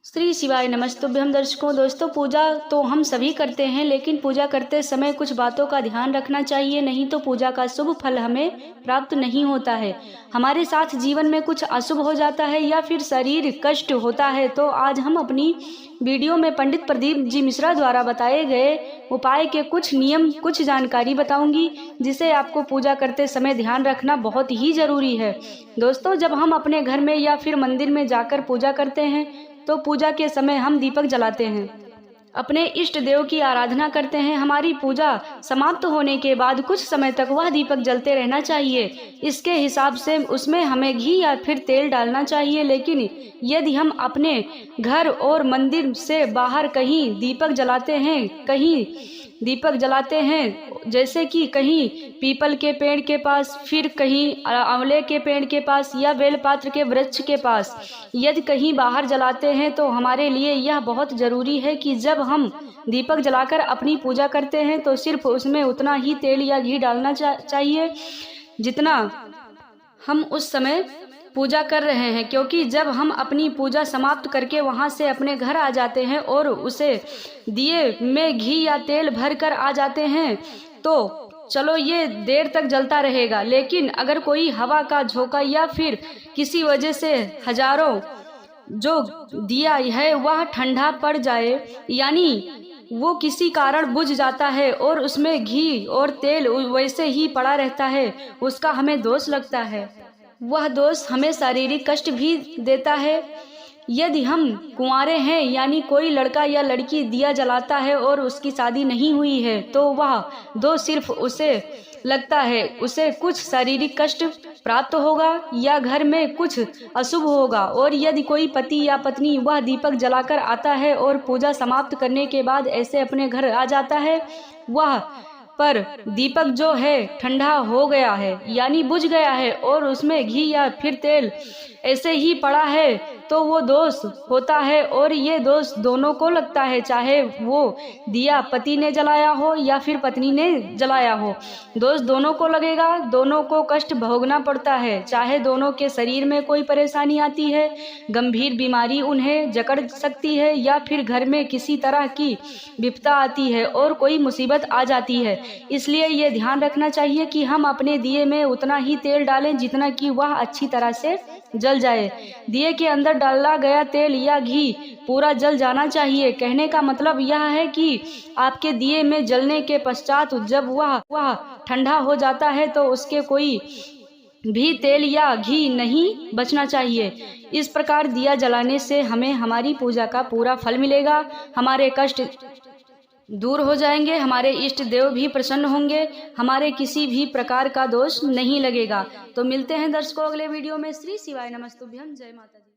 श्री शिवाय नमस्तुभ्यम। दोस्तों पूजा तो हम सभी करते हैं, लेकिन पूजा करते समय कुछ बातों का ध्यान रखना चाहिए, नहीं तो पूजा का शुभ फल हमें प्राप्त नहीं होता है। हमारे साथ जीवन में कुछ अशुभ हो जाता है या फिर शरीर कष्ट होता है। तो आज हम अपनी वीडियो में पंडित प्रदीप जी मिश्रा द्वारा बताए गए उपाय के कुछ नियम, कुछ जानकारी बताऊंगी, जिसे आपको पूजा करते समय ध्यान रखना बहुत ही जरूरी है। दोस्तों, जब हम अपने घर में या फिर मंदिर में जाकर पूजा करते हैं तो पूजा के समय हम दीपक जलाते हैं, अपने इष्ट देव की आराधना करते हैं। हमारी पूजा समाप्त होने के बाद कुछ समय तक वह दीपक जलते रहना चाहिए। इसके हिसाब से उसमें हमें घी या फिर तेल डालना चाहिए। लेकिन यदि हम अपने घर और मंदिर से बाहर कहीं दीपक जलाते हैं, जैसे कि कहीं पीपल के पेड़ के पास, फिर कहीं आंवले के पेड़ के पास या बेलपात्र के वृक्ष के पास, यदि कहीं बाहर जलाते हैं तो हमारे लिए यह बहुत ज़रूरी है कि जब हम दीपक जलाकर अपनी पूजा करते हैं तो सिर्फ उसमें उतना ही तेल या घी डालना चाहिए जितना हम उस समय पूजा कर रहे हैं। क्योंकि जब हम अपनी पूजा समाप्त करके वहां से अपने घर आ जाते हैं और उसे दिए में घी या तेल भर कर आ जाते हैं तो चलो ये देर तक जलता रहेगा। लेकिन अगर कोई हवा का झोंका या फिर किसी वजह से हजारों जो दिया है वह ठंडा पड़ जाए, यानी वो किसी कारण बुझ जाता है और उसमें घी और तेल वैसे ही पड़ा रहता है, उसका हमें दोष लगता है। वह दोष हमें शारीरिक कष्ट भी देता है। यदि हम कुंवारे हैं, यानी कोई लड़का या लड़की दिया जलाता है और उसकी शादी नहीं हुई है, तो वह दोष सिर्फ उसे लगता है, उसे कुछ शारीरिक कष्ट प्राप्त होगा या घर में कुछ अशुभ होगा। और यदि कोई पति या पत्नी वह दीपक जलाकर आता है और पूजा समाप्त करने के बाद ऐसे अपने घर आ जाता है, वह पर दीपक जो है ठंडा हो गया है, यानी बुझ गया है और उसमें घी या फिर तेल ऐसे ही पड़ा है, तो वो दोष होता है। और ये दोष दोनों को लगता है, चाहे वो दिया पति ने जलाया हो या फिर पत्नी ने जलाया हो, दोष दोनों को लगेगा, दोनों को कष्ट भोगना पड़ता है। चाहे दोनों के शरीर में कोई परेशानी आती है, गंभीर बीमारी उन्हें जकड़ सकती है या फिर घर में किसी तरह की विपदा आती है और कोई मुसीबत आ जाती है। इसलिए ये ध्यान रखना चाहिए कि हम अपने दिए में उतना ही तेल डालें जितना कि वह अच्छी तरह से जल जाए। दिए के अंदर डाला गया तेल या घी पूरा जल जाना चाहिए। कहने का मतलब यह है कि आपके दिए में जलने के पश्चात जब वह ठंडा हो जाता है तो उसके कोई भी तेल या घी नहीं बचना चाहिए। इस प्रकार दिया जलाने से हमें हमारी पूजा का पूरा फल मिलेगा, हमारे कष्ट दूर हो जाएंगे, हमारे इष्ट देव भी प्रसन्न होंगे, हमारे किसी भी प्रकार का दोष नहीं लगेगा। तो मिलते हैं दर्शकों अगले वीडियो में। श्री शिवाय नमस्तुभ्यम। जय माता दी।